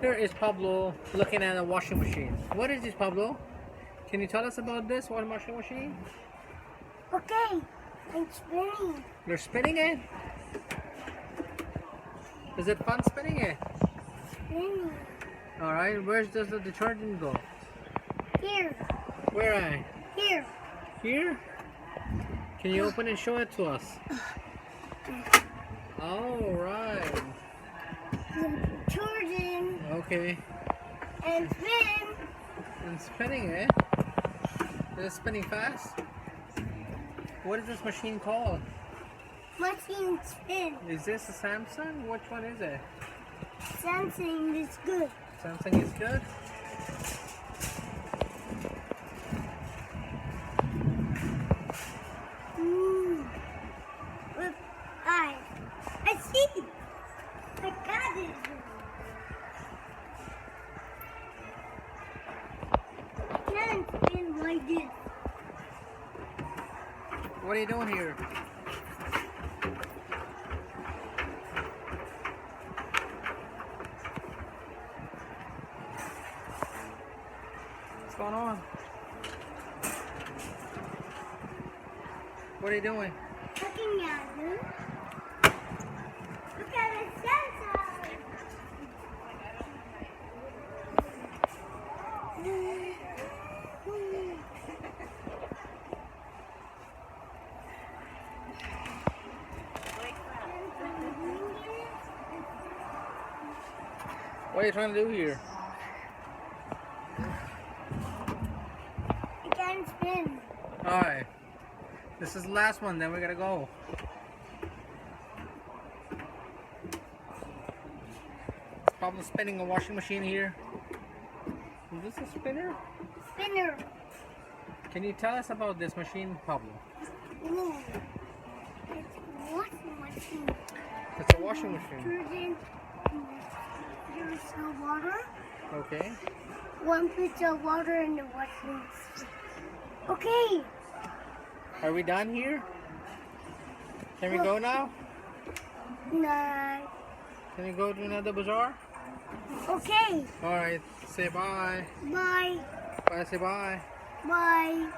Here is Pablo looking at a washing machine. What is this, Pablo? Can you tell us about this washing machine? Okay, I'm spinning. You're spinning it? Is it fun spinning it? Spinning. Alright, where does the detergent go? Here. Where at? Here. Here? Can you open and show it to us? Alright. Detergent. Okay. And spin. And spinning it? Is it spinning fast? What is this machine called? Machine spin. Is this a Samsung? Which one is it? Something is good. Samsung is good? Look, I see. I got it. I can't spin like this. What are you doing here? What's going on? What are you doing? Looking at them. Look at the sensor. What are you trying to do here? I can't spin. Alright. This is the last one, then we gotta go. It's Pablo spinning a washing machine here. Is this a spinner? Spinner. Can you tell us about this machine, Pablo? Ooh. It's a washing machine. It's a washing machine. Detergent. There's some water. Okay. One piece of water in the washing machine. Okay. Are we done here? Can we go now? No. Can we go to another bazaar? Okay. Alright, say bye. Bye. Bye, say bye. Bye.